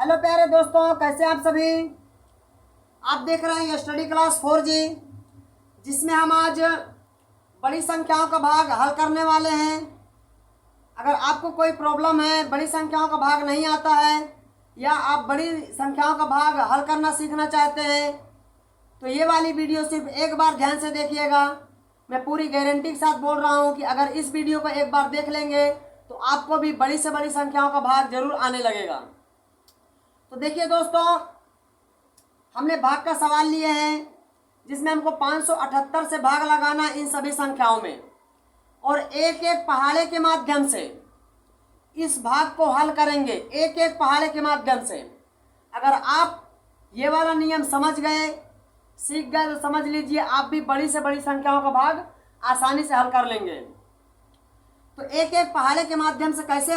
Hello प्यारे दोस्तों, कैसे आप सभी। आप देख रहे हैं स्टडी क्लास 4G, जिसमें हम आज बड़ी संख्याओं का भाग हल करने वाले हैं। अगर आपको कोई प्रॉब्लम है, बड़ी संख्याओं का भाग नहीं आता है या आप बड़ी संख्याओं का भाग हल करना सीखना चाहते हैं, तो ये वाली वीडियो सिर्फ एक बार ध्यान से देखिएगा। मैं पूरी गारंटी के साथ बोल रहा हूँ कि अगर इस वीडियो को एक बार देख लेंगे तो आपको भी बड़ी से बड़ी संख्याओं का भाग जरूर आने लगेगा। तो देखिए दोस्तों, हमने भाग का सवाल लिए हैं जिसमें हमको 578 से भाग लगाना इन सभी संख्याओं में, और एक एक पहाड़े के माध्यम से इस भाग को हल करेंगे। एक एक पहाड़े के माध्यम से अगर आप ये वाला नियम समझ गए, सीख गए, तो समझ लीजिए आप भी बड़ी से बड़ी संख्याओं का भाग आसानी से हल कर लेंगे। तो एक एक पहाड़े के माध्यम से कैसे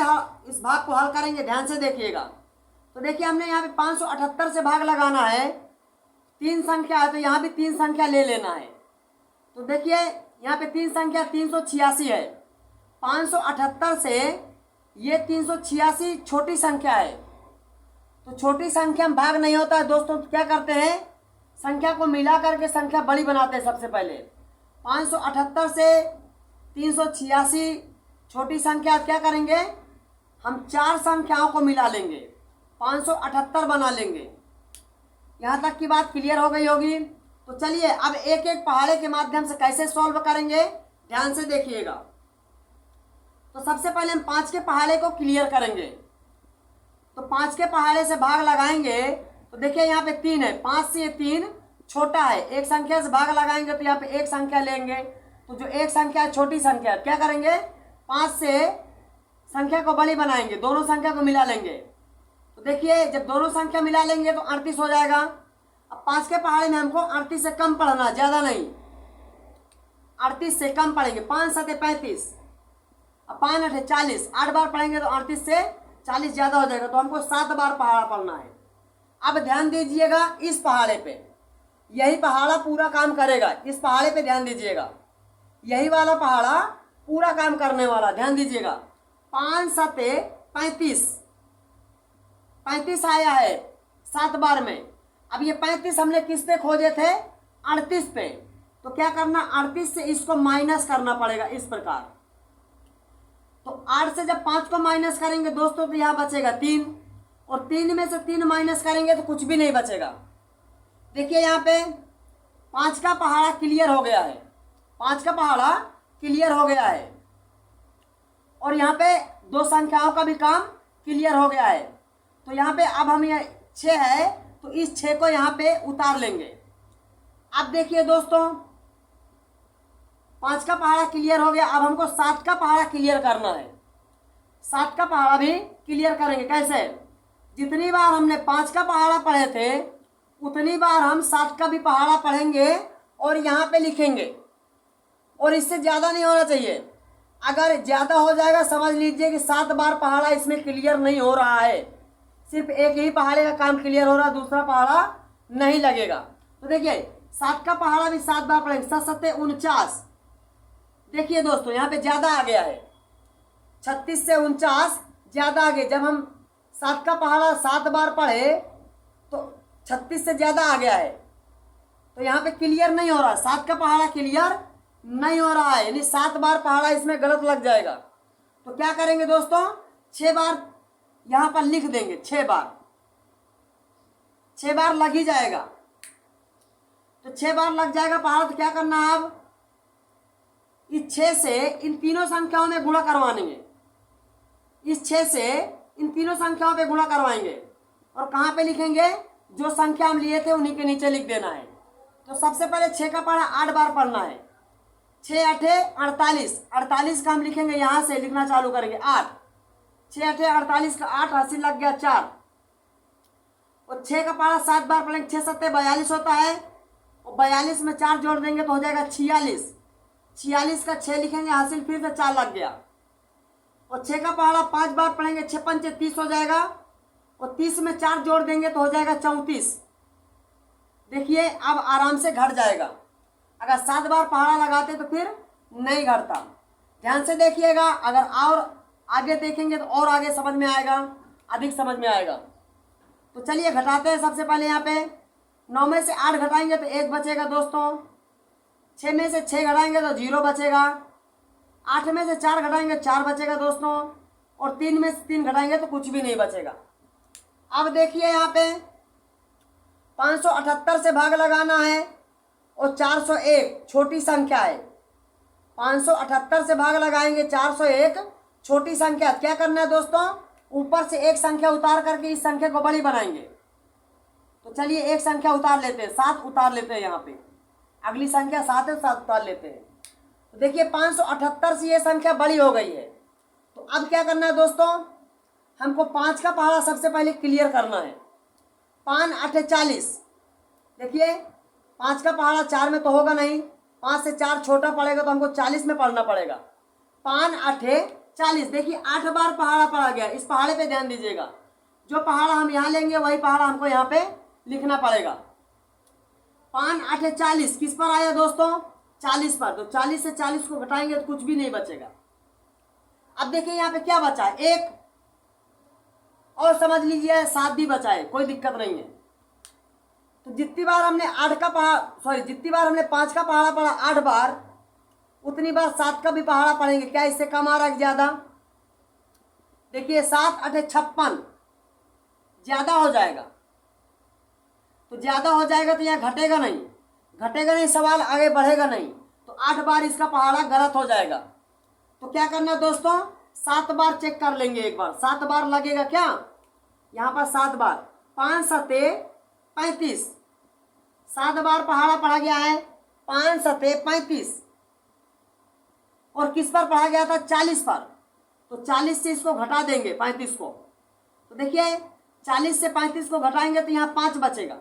इस भाग को हल करेंगे, ध्यान से देखिएगा। तो देखिए, हमने यहाँ पे 578 से भाग लगाना है। तीन संख्या है तो यहाँ भी तीन संख्या ले लेना है। तो देखिए, यहाँ पे तीन संख्या 386 है। 578 से ये 386 छोटी संख्या है, तो छोटी संख्या में भाग नहीं होता है दोस्तों। तो क्या करते हैं, संख्या को मिला करके संख्या बड़ी बनाते हैं। सबसे पहले 578 से 386 छोटी संख्या, क्या करेंगे, हम चार संख्याओं को मिला लेंगे, 578 बना लेंगे। यहाँ तक की बात क्लियर हो गई होगी। तो चलिए अब एक एक पहाड़े के माध्यम से कैसे सॉल्व करेंगे, ध्यान से देखिएगा। तो सबसे पहले हम 5 के पहाड़े को क्लियर करेंगे। तो 5 के पहाड़े से भाग लगाएंगे तो देखिए यहाँ पे 3 है, 5 से 3 छोटा है। एक संख्या से भाग लगाएंगे तो यहाँ पे एक संख्या लेंगे, तो जो एक संख्या है छोटी संख्या है, क्या करेंगे, 5 से संख्या को बड़ी बनाएंगे, दोनों संख्या को मिला लेंगे। तो देखिए, जब दोनों संख्या मिला लेंगे तो 38 हो जाएगा। अब 5 के पहाड़े में हमको 38 से कम पढ़ना, ज़्यादा नहीं, 38 से कम पढ़ेंगे। 5 7 35, अब 5 8 40, 8 बार पढ़ेंगे तो 38 से 40 ज़्यादा हो जाएगा, तो हमको 7 बार पहाड़ा पढ़ना है। अब ध्यान दीजिएगा इस पहाड़े पे, यही पहाड़ा पूरा काम करेगा। इस पहाड़े पे ध्यान दीजिएगा, यही वाला पहाड़ा पूरा काम करने वाला, ध्यान दीजिएगा। 5 7 35, 35 आया है 7 बार में। अब ये 35 हमने किस पे खोजे थे, 38 पे। तो क्या करना, 38 से इसको माइनस करना पड़ेगा इस प्रकार। तो 8 से जब 5 को माइनस करेंगे दोस्तों तो यहाँ बचेगा 3, और 3 में से 3 माइनस करेंगे तो कुछ भी नहीं बचेगा। देखिए यहाँ पे 5 का पहाड़ा क्लियर हो गया है, 5 का पहाड़ा क्लियर हो गया है, और यहाँ पे दो संख्याओं का भी काम क्लियर हो गया है। तो यहाँ पे अब हम ये 6 है तो इस 6 को यहाँ पे उतार लेंगे। अब देखिए दोस्तों, 5 का पहाड़ा क्लियर हो गया। अब हमको 7 का पहाड़ा क्लियर करना है। 7 का पहाड़ा भी क्लियर करेंगे। कैसे, जितनी बार हमने 5 का पहाड़ा पढ़े थे उतनी बार हम 7 का भी पहाड़ा पढ़ेंगे और यहाँ पे लिखेंगे, और इससे ज़्यादा नहीं होना चाहिए। अगर ज़्यादा हो जाएगा समझ लीजिए कि 7 बार पहाड़ा इसमें क्लियर नहीं हो रहा है, सिर्फ एक ही पहाड़े का काम क्लियर हो रहा है, दूसरा पहाड़ा नहीं लगेगा। तो देखिए 7 का पहाड़ा भी 7 बार पढ़ेंगे, 7 7 49। देखिए दोस्तों, यहाँ पे ज़्यादा आ गया है, 36 से 49 ज़्यादा आ गया। जब हम 7 का पहाड़ा 7 बार पढ़े तो 36 से ज़्यादा आ गया है, तो यहाँ पे क्लियर नहीं हो रहा, 7 का पहाड़ा क्लियर नहीं हो रहा है, यानी 7 बार पहाड़ा इसमें गलत लग जाएगा। तो क्या करेंगे दोस्तों, 6 बार यहाँ पर लिख देंगे, 6 बार, 6 बार लग ही जाएगा। तो 6 बार लग जाएगा पहाड़ा। तो क्या करना है, अब इस 6 से इन तीनों संख्याओं में गुणा करवाएंगे, इस 6 से इन तीनों संख्याओं पे गुणा करवाएंगे, और कहाँ पे लिखेंगे, जो संख्या हम लिए थे उन्हीं के नीचे लिख देना है। तो सबसे पहले 6 का पहाड़ा 8 बार पढ़ना है, 6 8 48, 48 का हम लिखेंगे, यहाँ से लिखना चालू करेंगे 8, 6 8 48 का 8, हासिल लग गया 4, और 6 का पहाड़ा 7 बार पढ़ेंगे, 6 7 42 होता है, और 42 में 4 जोड़ देंगे तो हो जाएगा 46, 46 का 6 लिखेंगे, हासिल फिर से 4 लग गया, और 6 का पहाड़ा 5 बार पढ़ेंगे, 6 5 30 हो जाएगा, और 30 में 4 जोड़ देंगे तो हो जाएगा 34। देखिए अब आराम से घट जाएगा। अगर 7 बार पहाड़ा लगाते तो फिर नहीं घटता। ध्यान से देखिएगा, अगर और आगे देखेंगे तो और आगे समझ में आएगा, अधिक समझ में आएगा। तो चलिए घटाते हैं। सबसे पहले यहाँ पे 9 में से 8 घटाएंगे तो 1 बचेगा दोस्तों। 6 में से 6 घटाएंगे तो 0 बचेगा। 8 में से 4 घटाएंगे 4 बचेगा दोस्तों। और 3 में से 3 घटाएंगे तो कुछ भी नहीं बचेगा। अब देखिए यहाँ पे 578 से भाग लगाना है और 401 छोटी संख्या है। 578 से भाग लगाएंगे, 401 छोटी संख्या। क्या करना है दोस्तों, ऊपर से एक संख्या उतार करके इस संख्या को बड़ी बनाएंगे। तो चलिए एक संख्या उतार लेते हैं, 7 उतार लेते हैं। यहाँ पे अगली संख्या 7 है, 7 उतार लेते हैं। तो देखिए 578 से ये संख्या बड़ी हो गई है। तो अब क्या करना है दोस्तों, हमको 5 का पहाड़ा सबसे पहले क्लियर करना है। 5 8 40। देखिए 5 का पहाड़ा 4 में तो होगा नहीं, 5 से 4 छोटा पड़ेगा तो हमको 40 में पढ़ना पड़ेगा। 5 8 40। देखिए 8 बार पहाड़ा पड़ा गया। इस पहाड़े पे ध्यान दीजिएगा, जो पहाड़ा हम यहाँ लेंगे वही पहाड़ा हमको यहाँ पे लिखना पड़ेगा। 5 8 40 किस पर आया दोस्तों, 40 पर। तो 40 से 40 को घटाएंगे तो कुछ भी नहीं बचेगा। अब देखिए यहाँ पे क्या बचा है, 1 और समझ लीजिए 7 भी बचा है, कोई दिक्कत नहीं है। तो जितनी बार हमने 8 का पहाड़ा जितनी बार हमने 5 का पहाड़ा पढ़ा 8 बार, उतनी बार 7 का भी पहाड़ा पढ़ेंगे। क्या इससे कम आ रहा है ज्यादा? देखिए 7 8 56 ज्यादा हो जाएगा। तो ज्यादा हो जाएगा तो यहाँ घटेगा नहीं, घटेगा नहीं, सवाल आगे बढ़ेगा नहीं। तो 8 बार इसका पहाड़ा गलत हो जाएगा। तो क्या करना है दोस्तों, 7 बार चेक कर लेंगे एक बार। 7 बार लगेगा क्या, यहाँ पर 7 बार। 5 7 35, 7 बार पहाड़ा पढ़ा गया है। 5 7 35 और किस पर पढ़ा गया था, 40 पर। तो 40 से इसको घटा देंगे 35 को। तो देखिए 40 से 35 को घटाएंगे तो यहाँ 5 बचेगा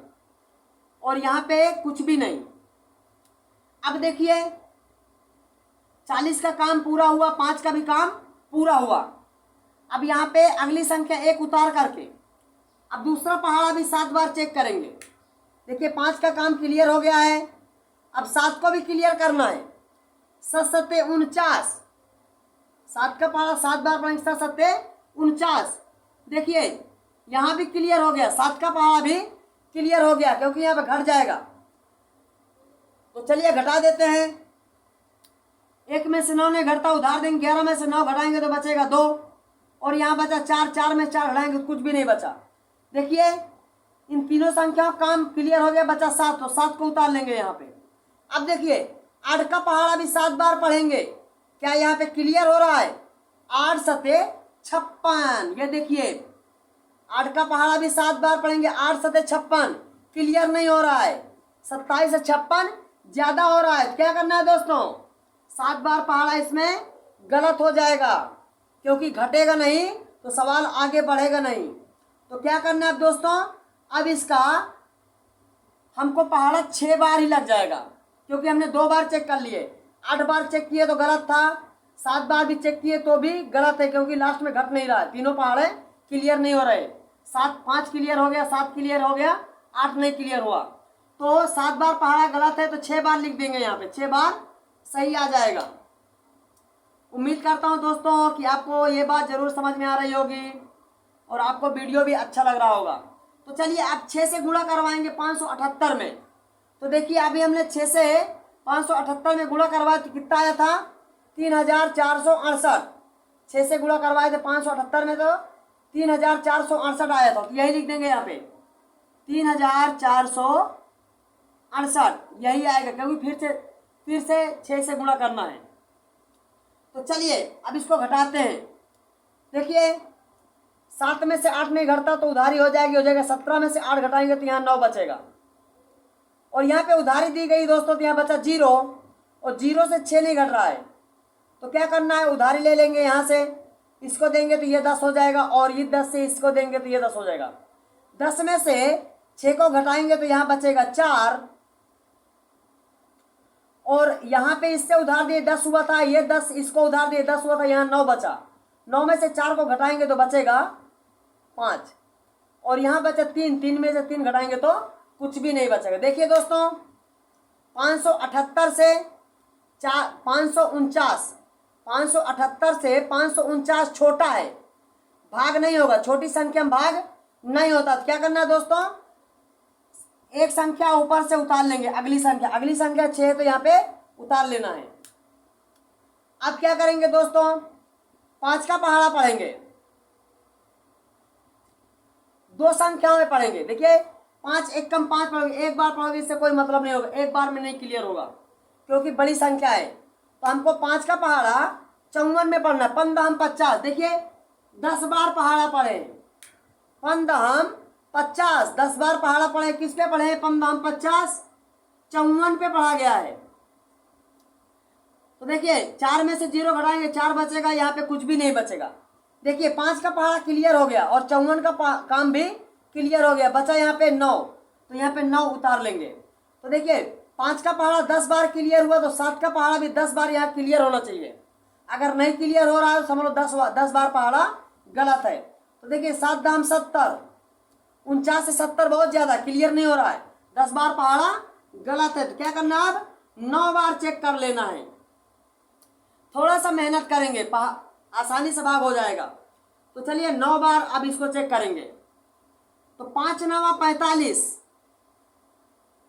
और यहाँ पे कुछ भी नहीं। अब देखिए 40 का काम पूरा हुआ, 5 का भी काम पूरा हुआ। अब यहाँ पे अगली संख्या 1 उतार करके अब दूसरा पहाड़ा भी 7 बार चेक करेंगे। देखिए 5 का काम क्लियर हो गया है, अब 7 को भी क्लियर करना है। 7 7 49, 7 का पहाड़ा 7 बार पढ़ेंगे। 7 7 49। देखिए यहाँ भी क्लियर हो गया, 7 का पहाड़ा भी क्लियर हो गया क्योंकि यहाँ पे घट जाएगा। तो चलिए घटा देते हैं। 1 में से 9 नहीं घटता, उधार देंगे। 11 में से 9 घटाएंगे तो बचेगा 2 और यहाँ बचा 4। 4 में 4 घटाएंगे तो कुछ भी नहीं बचा। देखिए इन तीनों संख्याओं का काम क्लियर हो गया, बचा 7। तो 7 को उतार लेंगे यहाँ पे। अब देखिए 8 का पहाड़ा भी 7 बार पढ़ेंगे। क्या यहाँ पे क्लियर हो रहा है, 8 7 56। ये देखिए 8 का पहाड़ा भी 7 बार पढ़ेंगे। 8 7 56 क्लियर नहीं हो रहा है, 27 से 56 ज्यादा हो रहा है। क्या करना है दोस्तों, 7 बार पहाड़ा इसमें गलत हो जाएगा क्योंकि घटेगा नहीं तो सवाल आगे बढ़ेगा नहीं। तो क्या करना है दोस्तों, अब इसका हमको पहाड़ा 6 बार ही लग जाएगा क्योंकि हमने 2 बार चेक कर लिए। 8 बार चेक किए तो गलत था, 7 बार भी चेक किए तो भी गलत है क्योंकि लास्ट में घट नहीं रहा है। तीनों पहाड़े क्लियर नहीं हो रहे। 5 क्लियर हो गया, 7 क्लियर हो गया, 8 नहीं क्लियर हुआ। तो 7 बार पहाड़ा गलत है तो 6 बार लिख देंगे यहाँ पे, 6 बार सही आ जाएगा। उम्मीद करता हूँ दोस्तों कि आपको ये बात जरूर समझ में आ रही होगी और आपको वीडियो भी अच्छा लग रहा होगा। तो चलिए अब 6 से गुणा करवाएंगे 578 में। तो देखिए अभी हमने 6 से 578 में गुणा करवाया तो कितना आया था, 3468। 6 से गुणा करवाए थे 578 में तो 3468 आया था। तो यही लिख देंगे यहाँ पे 3468 यही आएगा क्योंकि फिर से 6 से गुणा करना है। तो चलिए अब इसको घटाते हैं। देखिए 7 में से 8 नहीं घटता तो उधारी हो जाएगा। 17 में से 8 घटाएंगे तो यहाँ 9 बचेगा और यहाँ पे उधारी दी गई दोस्तों तो यहाँ बचा 0 और 0 से 6 नहीं घट रहा है। तो क्या करना है, उधारी ले लेंगे। यहाँ से इसको देंगे तो ये 10 हो जाएगा और ये 10 से इसको देंगे तो ये 10 हो जाएगा। 10 में से 6 को घटाएंगे तो यहाँ बचेगा 4 और यहाँ पे इससे उधार दिए 10 हुआ था, ये 10 इसको उधार दिए 10 हुआ था, यहाँ 9 बचा। 9 में से 4 को घटाएंगे तो बचेगा 5 और यहाँ बचा 3। 3 में से 3 घटाएंगे तो कुछ भी नहीं बचेगा। देखिए दोस्तों 578 से 549, 578 से 549 छोटा है, भाग नहीं होगा। छोटी संख्या में भाग नहीं होता तो क्या करना है दोस्तों, एक संख्या ऊपर से उतार लेंगे, अगली संख्या 6 है तो यहाँ पे उतार लेना है। अब क्या करेंगे दोस्तों, 5 का पहाड़ा पढ़ेंगे, दो संख्याओं में पढ़ेंगे। देखिए 5 एक कम 5 पढ़ोगे, एक बार पढ़ोगे इससे कोई मतलब नहीं होगा, एक बार में नहीं क्लियर होगा क्योंकि बड़ी संख्या है। तो हमको 5 का पहाड़ा 54 में पढ़ना है। 15 50, देखिए 10 बार पहाड़ा पढ़े, 15 50, 10 बार पहाड़ा पढ़े, किस पे पढ़े, 15 50 54 पे पढ़ा गया है। तो देखिए 4 में से 0 घटाएंगे 4 बचेगा, यहाँ पे कुछ भी नहीं बचेगा। देखिए 5 का पहाड़ा क्लियर हो गया और 54 का काम भी क्लियर हो गया, बचा यहाँ पे 9, तो यहाँ पे 9 उतार लेंगे। तो देखिए 5 का पहाड़ा 10 बार क्लियर हुआ तो 7 का पहाड़ा भी 10 बार यहाँ क्लियर होना चाहिए। अगर नहीं क्लियर हो रहा है तो समझ लो 10 बार पहाड़ा गलत है। तो देखिए 7 दाम 70, 49 से 70 बहुत ज्यादा क्लियर नहीं हो रहा है, 10 बार पहाड़ा गलत है। तो क्या करना है, अब 9 बार चेक कर लेना है। थोड़ा सा मेहनत करेंगे, आसानी से भाग हो जाएगा। तो चलिए 9 बार अब इसको चेक करेंगे। तो 5 9 45,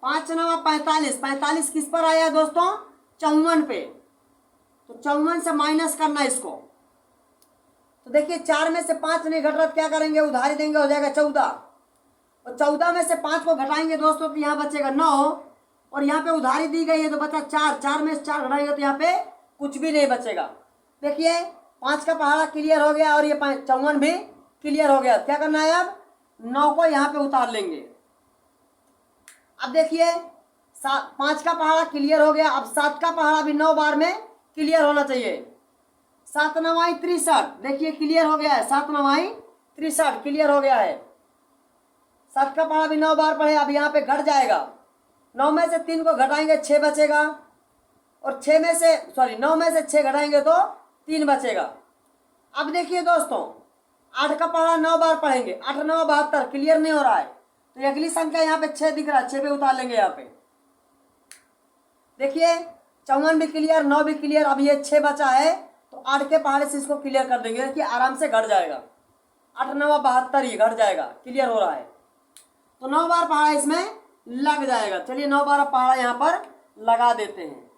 5 9 45, 45 किस पर आया दोस्तों, 54 पे। तो 54 से माइनस करना है इसको। तो देखिए 4 में से 5 नहीं घट रहा, क्या करेंगे, उधारी देंगे, हो जाएगा 14। और 14 में से 5 को घटाएंगे दोस्तों तो यहाँ बचेगा 9, और यहाँ पे उधारी दी गई है तो बचा 4, 4 में से 4 घटाएंगे तो यहाँ पे कुछ भी नहीं बचेगा। देखिए 5 का पहाड़ा क्लियर हो गया और ये 54 भी क्लियर हो गया। क्या करना है, अब 9 को यहाँ पे उतार लेंगे। अब देखिए 5 का पहाड़ा क्लियर हो गया, अब 7 का पहाड़ा भी 9 बार में क्लियर होना चाहिए। 7 9 63, देखिए क्लियर हो गया है, 7 9 63 क्लियर हो गया है। 7 का पहाड़ा भी 9 बार पढ़े, अब यहाँ पे घट जाएगा। 9 में से 3 को घटाएंगे 6 बचेगा, और 9 में से 6 घटाएंगे तो 3 बचेगा। अब देखिए दोस्तों 8 का पहाड़ा 9 बार पढ़ेंगे, 8 9 72 क्लियर नहीं हो रहा है, तो अगली संख्या यहाँ पे 6 दिख रहा है, 6 पे उतार लेंगे। यहाँ पे देखिए 54 भी क्लियर, 9 भी क्लियर, अब ये 6 बचा है तो 8 के पहाड़े से इसको क्लियर कर देंगे कि आराम से घट जाएगा। 8 9 72 ही घट जाएगा, क्लियर हो रहा है। तो 9 बार पहाड़ा इसमें लग जाएगा। चलिए 9 बार पहाड़ा यहाँ पर लगा देते हैं।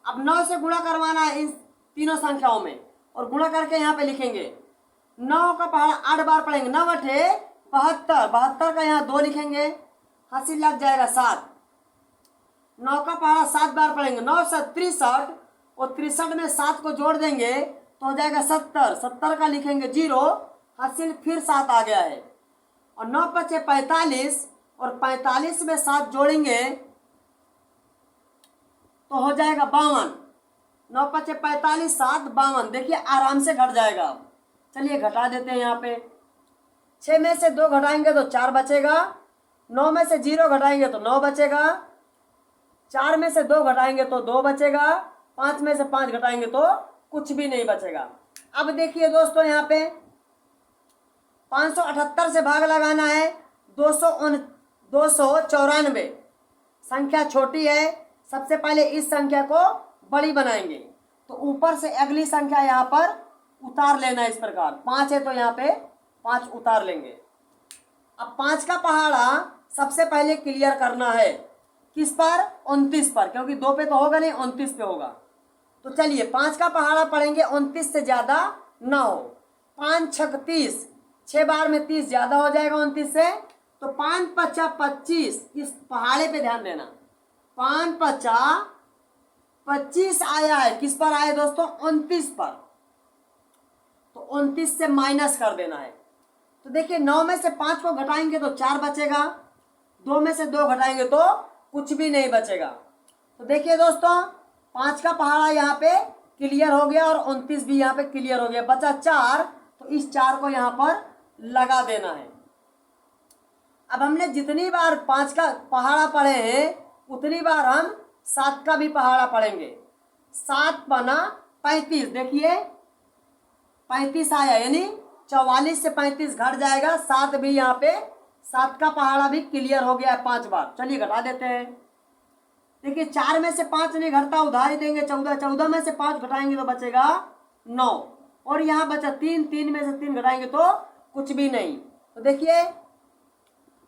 अब 9 से गुणा करवाना है इन तीनों संख्याओं में, और गुणा करके यहाँ पे लिखेंगे। 9 का पहाड़ा 8 बार पढ़ेंगे, 9 8 72, 72 का यहाँ 2 लिखेंगे, हंसी लग जाएगा 7। 9 का पहाड़ा 7 बार पढ़ेंगे, 9 से 63, और 63 में 7 को जोड़ देंगे तो हो जाएगा 70, 70 का लिखेंगे 0, हासिल फिर 7 आ गया है। और 9 बचे 45, और 45 में 7 जोड़ेंगे तो हो जाएगा 52। 9 बचे 45, 7 52, देखिए आराम से घट जाएगा। चलिए घटा देते हैं यहाँ पे। 6 में से 2 घटाएंगे तो 4 बचेगा, 9 में से 0 घटाएंगे तो 9 बचेगा, 4 में से 2 घटाएंगे तो 2 बचेगा, 5 में से 5 घटाएंगे तो कुछ भी नहीं बचेगा। अब देखिए दोस्तों यहाँ पे 578 से भाग लगाना है, 294, संख्या छोटी है, सबसे पहले इस संख्या को बड़ी बनाएंगे। तो ऊपर से अगली संख्या यहाँ पर उतार लेना है इस प्रकार। 5 है तो यहाँ पे 5 उतार लेंगे। अब 5 का पहाड़ा सबसे पहले क्लियर करना है, किस पर, 29 पर, क्योंकि 2 पे तो होगा नहीं, 29 पे होगा। तो चलिए 5 का पहाड़ा पढ़ेंगे 29 से ज्यादा ना हो। 5 6 30, 6 बार में 30 ज्यादा हो जाएगा 29 से, तो 5 5 25, इस पहाड़े पे ध्यान देना। 5 5 25 आया है, किस पर आया दोस्तों, 29 पर, तो 29 से माइनस कर देना है। तो देखिए 9 में से 5 को घटाएंगे तो 4 बचेगा, 2 में से 2 घटाएंगे तो कुछ भी नहीं बचेगा। तो देखिए दोस्तों 5 का पहाड़ा यहाँ पे क्लियर हो गया और 29 भी यहाँ पे क्लियर हो गया, बचा 4, तो इस 4 को यहाँ पर लगा देना है। अब हमने जितनी बार 5 का पहाड़ा पढ़े हैं उतनी बार हम 7 का भी पहाड़ा पढ़ेंगे। 7 बना 35, देखिए 35 आया, यानी 44 से 35 घट जाएगा, 7 भी यहाँ पे 7 का पहाड़ा भी क्लियर हो गया है 5 बार। चलिए घटा देते हैं। देखिए 4 में से 5 नहीं घटता, उधारी देंगे 14, 14 में से 5 घटाएंगे तो बचेगा 9, और यहाँ बचा 3, 3 में से 3 घटाएंगे तो कुछ भी नहीं। तो देखिए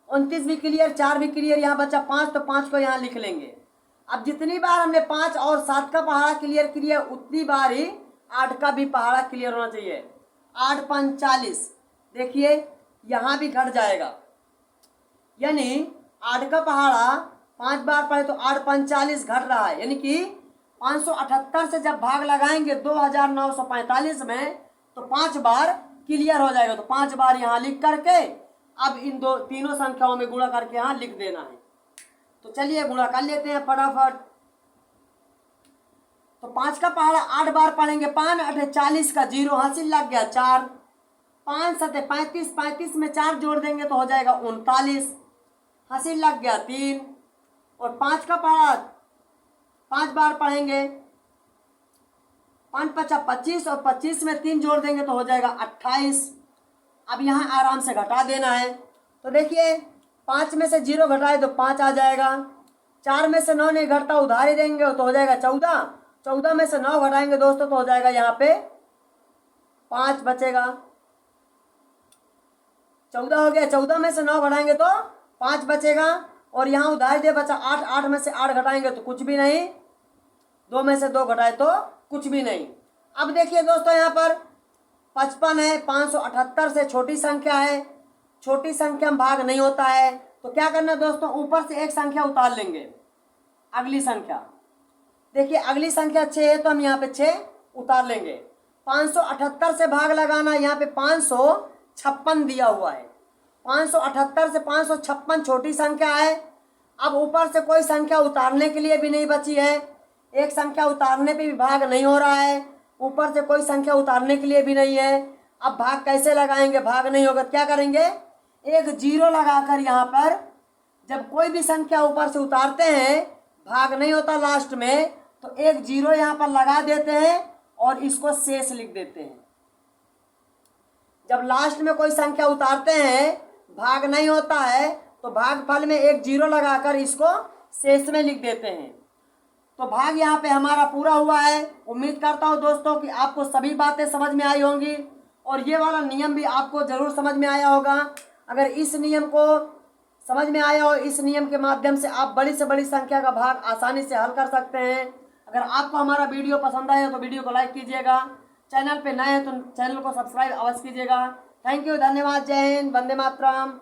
29 भी क्लियर, 4 भी क्लियर, यहाँ बचा 5, तो 5 को यहाँ लिख लेंगे। अब जितनी बार हमने 5 और 7 का पहाड़ा क्लियर किया उतनी बार ही 8 का भी पहाड़ा क्लियर होना चाहिए। 8 5 40, देखिए यहाँ भी घट जाएगा, यानी 8 का पहाड़ा 5 बार पढ़े तो 8 5 40 घट रहा है, यानी कि 578 से जब भाग लगाएंगे 2945 में तो 5 बार क्लियर हो जाएगा। तो 5 बार यहाँ लिख करके अब इन तीनों संख्याओं में गुणा करके यहाँ लिख देना है। तो चलिए गुणा कर लेते हैं फटाफट। तो 5 का पहाड़ा 8 बार पढ़ेंगे, 5 8 40 का 0 हासिल लग गया 4, 5 7 35, 35 में 4 जोड़ देंगे तो हो जाएगा 39, हासिल लग गया 3। और 5 का पहाड़ा 5 बार पढ़ेंगे, 5 5 25 और 25 में 3 जोड़ देंगे तो हो जाएगा 28। अब यहाँ आराम से घटा देना है। तो देखिए 5 में से 0 घटाए तो 5 आ जाएगा, 4 में से 9 नहीं घटता उधार ही देंगे तो हो जाएगा 14, 14 में से 9 घटाएंगे दोस्तों तो हो जाएगा यहाँ पे 5 बचेगा, 14 हो गया, 14 में से 9 घटाएंगे तो 5 बचेगा। और यहाँ उधार दे बचा 8, 8 में से 8 घटाएंगे तो कुछ भी नहीं, 2 में से 2 घटाए तो कुछ भी नहीं। अब देखिए दोस्तों यहाँ पर 55 है, 578 से छोटी संख्या है, छोटी संख्या में भाग नहीं होता है, तो क्या करना है दोस्तों, ऊपर से एक संख्या उतार लेंगे, अगली संख्या। देखिए अगली संख्या 6 है तो हम यहाँ पे 6 उतार लेंगे। 578 से भाग लगाना, यहाँ पे 556 दिया हुआ है, 578 से 556 छोटी संख्या है। अब ऊपर से कोई संख्या उतारने के लिए भी नहीं बची है, एक संख्या उतारने पे भी भाग नहीं हो रहा है, ऊपर से कोई संख्या उतारने के लिए भी नहीं है। अब भाग कैसे लगाएंगे, भाग नहीं होगा, क्या करेंगे, एक 0 लगाकर यहाँ पर जब कोई भी संख्या ऊपर से उतारते हैं भाग नहीं होता लास्ट में, तो एक 0 यहाँ पर लगा देते हैं और इसको शेष लिख देते हैं। जब लास्ट में कोई संख्या उतारते हैं भाग नहीं होता है तो भागफल में एक 0 लगाकर इसको शेष में लिख देते हैं। तो भाग यहाँ पे हमारा पूरा हुआ है। उम्मीद करता हूँ दोस्तों कि आपको सभी बातें समझ में आई होंगी और ये वाला नियम भी आपको ज़रूर समझ में आया होगा। अगर इस नियम को समझ में आया हो, इस नियम के माध्यम से आप बड़ी से बड़ी संख्या का भाग आसानी से हल कर सकते हैं। अगर आपको हमारा वीडियो पसंद आए तो वीडियो को लाइक कीजिएगा, चैनल पे नए हैं तो चैनल को सब्सक्राइब अवश्य कीजिएगा। थैंक यू, धन्यवाद, जय हिंद, वंदे मातरम।